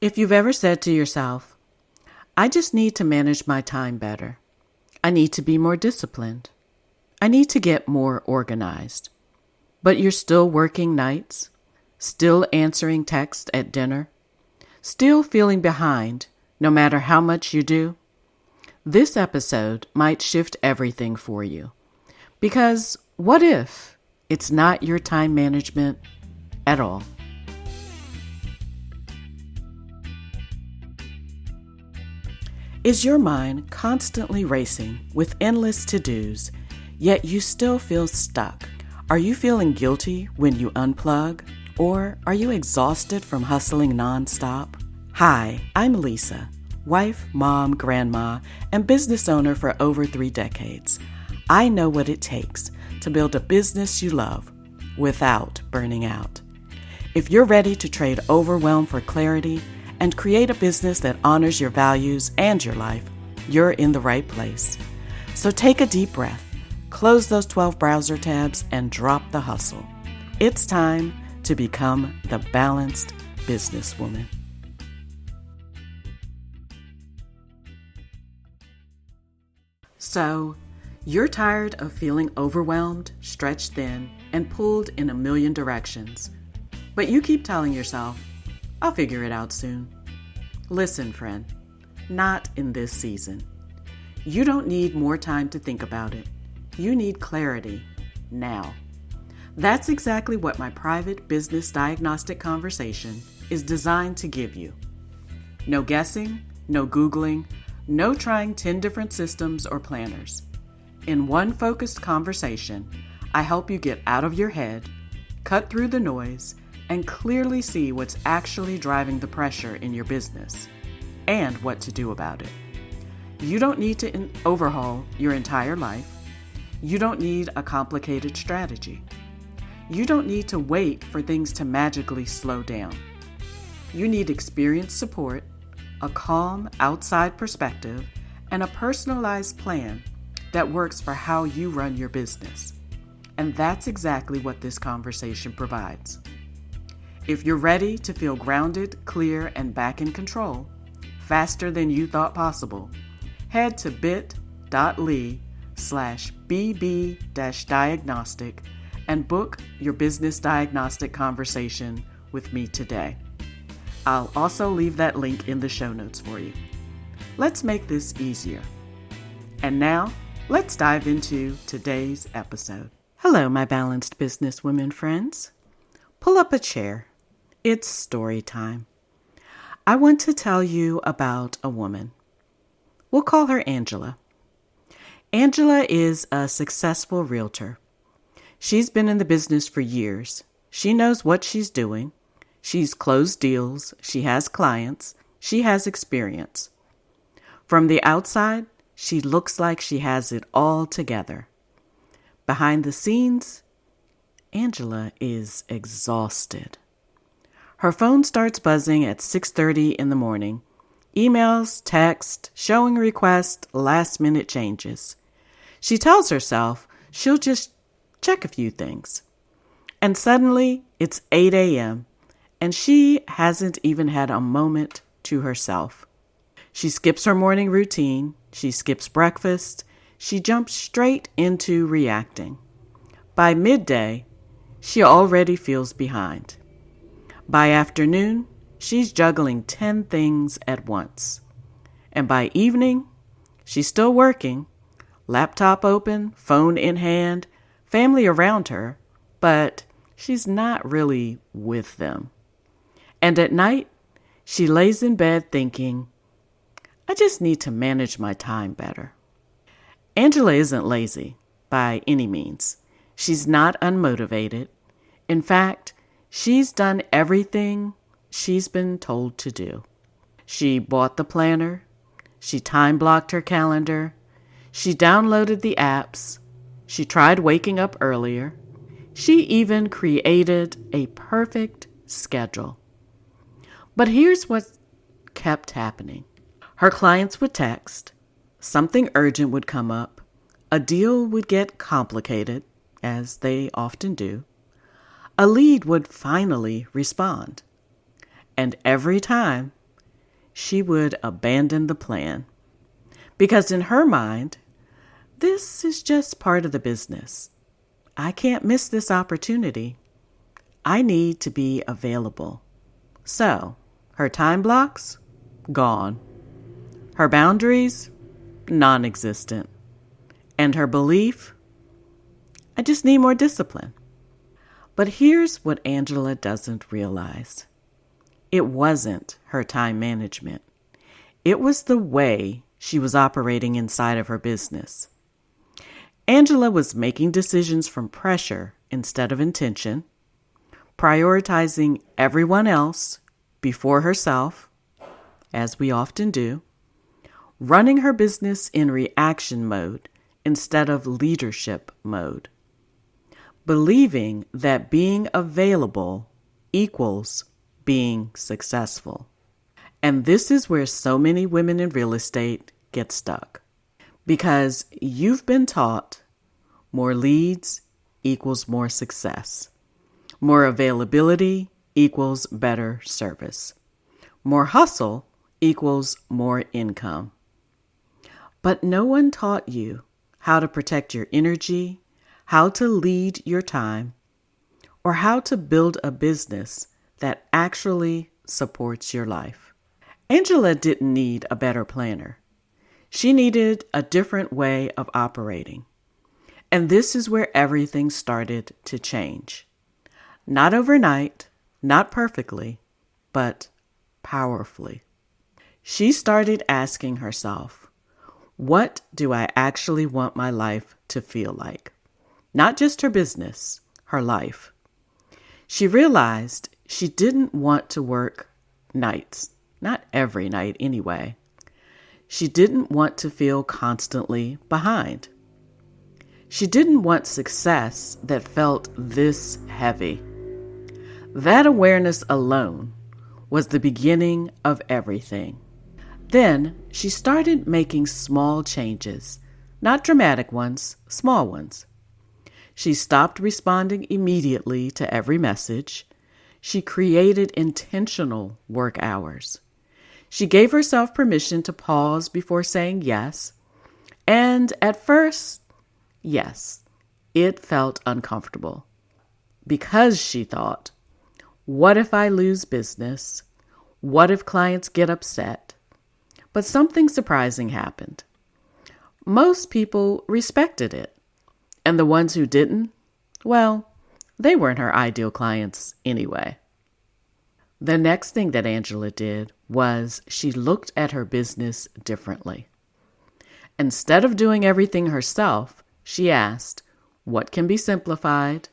If you've ever said to yourself, I just need to manage my time better. I need to be more disciplined. I need to get more organized. But you're still working nights, still answering texts at dinner, still feeling behind no matter how much you do, this episode might shift everything for you. Because what if it's not your time management at all? Is your mind constantly racing with endless to-dos, yet you still feel stuck? Are you feeling guilty when you unplug? Or are you exhausted from hustling nonstop? Hi, I'm Lesa, wife, mom, grandma, and business owner for over 3 decades. I know what it takes to build a business you love without burning out. If you're ready to trade overwhelm for clarity and create a business that honors your values and your life, you're in the right place. So take a deep breath, close those 12 browser tabs, and drop the hustle. It's time to become the balanced businesswoman. So, you're tired of feeling overwhelmed, stretched thin, and pulled in a million directions. But you keep telling yourself, I'll figure it out soon. Listen, friend, not in this season. You don't need more time to think about it. You need clarity now. That's exactly what my private business diagnostic conversation is designed to give you. No guessing, no Googling, no trying 10 different systems or planners. In one focused conversation, I help you get out of your head, cut through the noise, and clearly see what's actually driving the pressure in your business and what to do about it. You don't need to overhaul your entire life. You don't need a complicated strategy. You don't need to wait for things to magically slow down. You need experienced support, a calm outside perspective, and a personalized plan that works for how you run your business. And that's exactly what this conversation provides. If you're ready to feel grounded, clear, and back in control, faster than you thought possible, head to bit.ly/bb-diagnostic and book your business diagnostic conversation with me today. I'll also leave that link in the show notes for you. Let's make this easier. And now, let's dive into today's episode. Hello, my balanced businesswomen friends. Pull up a chair. It's story time. I want to tell you about a woman. We'll call her Angela. Angela is a successful realtor. She's been in the business for years. She knows what she's doing. She's closed deals. She has clients. She has experience. From the outside, she looks like she has it all together. Behind the scenes, Angela is exhausted. Her phone starts buzzing at 6:30 in the morning. Emails, text, showing requests, last-minute changes. She tells herself she'll just check a few things. And suddenly, it's 8 a.m., and she hasn't even had a moment to herself. She skips her morning routine. She skips breakfast. She jumps straight into reacting. By midday, she already feels behind. By afternoon, she's juggling 10 things at once. And by evening, she's still working, laptop open, phone in hand, family around her, but she's not really with them. And at night, she lays in bed thinking, I just need to manage my time better. Angela isn't lazy by any means. She's not unmotivated. In fact, she's done everything she's been told to do. She bought the planner. She time-blocked her calendar. She downloaded the apps. She tried waking up earlier. She even created a perfect schedule. But here's what kept happening. Her clients would text. Something urgent would come up. A deal would get complicated, as they often do. A lead would finally respond. And every time, she would abandon the plan. Because in her mind, this is just part of the business. I can't miss this opportunity. I need to be available. So, her time blocks? Gone. Her boundaries? Non-existent. And her belief? I just need more discipline. But here's what Angela doesn't realize. It wasn't her time management. It was the way she was operating inside of her business. Angela was making decisions from pressure instead of intention, prioritizing everyone else before herself, as we often do, running her business in reaction mode instead of leadership mode, believing that being available equals being successful. And this is where so many women in real estate get stuck. Because you've been taught more leads equals more success. More availability equals better service. More hustle equals more income. But no one taught you how to protect your energy, how to lead your time, or how to build a business that actually supports your life. Angela didn't need a better planner. She needed a different way of operating. And this is where everything started to change. Not overnight, not perfectly, but powerfully. She started asking herself, what do I actually want my life to feel like? Not just her business, her life. She realized she didn't want to work nights, not every night anyway. She didn't want to feel constantly behind. She didn't want success that felt this heavy. That awareness alone was the beginning of everything. Then she started making small changes, not dramatic ones, small ones. She stopped responding immediately to every message. She created intentional work hours. She gave herself permission to pause before saying yes. And at first, yes, it felt uncomfortable. Because she thought, what if I lose business? What if clients get upset? But something surprising happened. Most people respected it. And the ones who didn't, well, they weren't her ideal clients anyway. The next thing that Angela did was she looked at her business differently. Instead of doing everything herself, she asked, what can be simplified?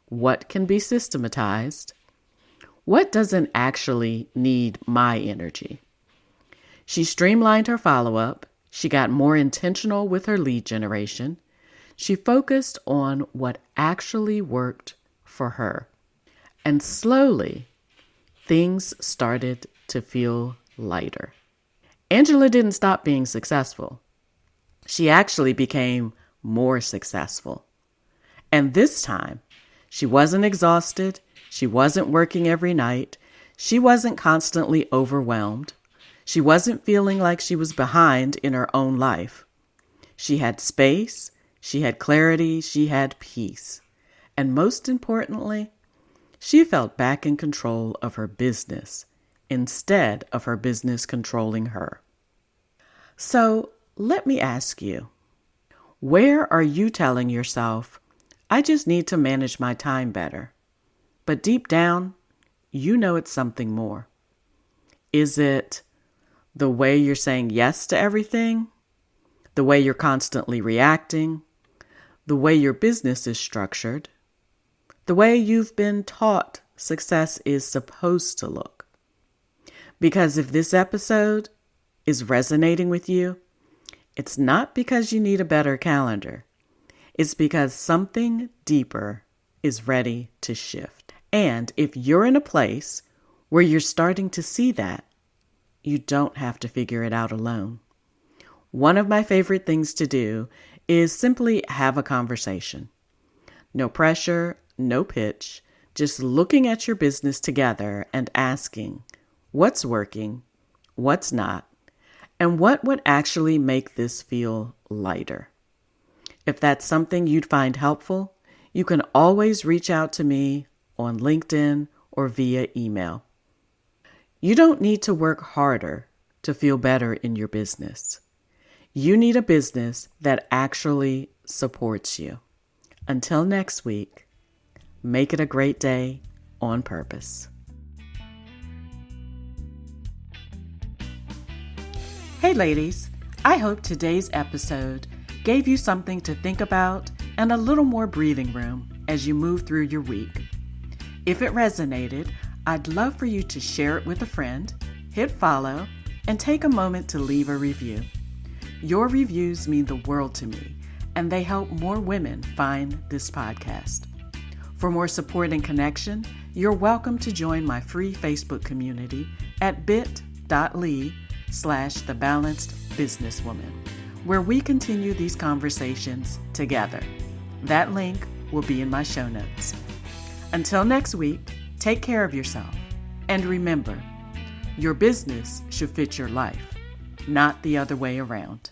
What can be systematized? What doesn't actually need my energy? She streamlined her follow-up. She got more intentional with her lead generation. She focused on what actually worked for her. And slowly, things started to feel lighter. Angela didn't stop being successful. She actually became more successful. And this time, she wasn't exhausted. She wasn't working every night. She wasn't constantly overwhelmed. She wasn't feeling like she was behind in her own life. She had space. She had clarity. She had peace. And most importantly, she felt back in control of her business instead of her business controlling her. So let me ask you, where are you telling yourself, I just need to manage my time better? But deep down, you know it's something more. Is it the way you're saying yes to everything? The way you're constantly reacting? The way your business is structured? The way you've been taught success is supposed to look? Because if this episode is resonating with you, it's not because you need a better calendar. It's because something deeper is ready to shift. And if you're in a place where you're starting to see that, you don't have to figure it out alone. One of my favorite things to do is simply have a conversation. No pressure, no pitch, just looking at your business together and asking, what's working? what's not, and what would actually make this feel lighter. If that's something you'd find helpful, you can always reach out to me on LinkedIn or via email. You don't need to work harder to feel better in your business. You need a business that actually supports you. Until next week, make it a great day on purpose. Hey ladies, I hope today's episode gave you something to think about and a little more breathing room as you move through your week. If it resonated, I'd love for you to share it with a friend, hit follow, and take a moment to leave a review. Your reviews mean the world to me, and they help more women find this podcast. For more support and connection, you're welcome to join my free Facebook community at bit.ly/thebalancedbusinesswoman, where we continue these conversations together. That link will be in my show notes. Until next week, take care of yourself. And remember, your business should fit your life, not the other way around.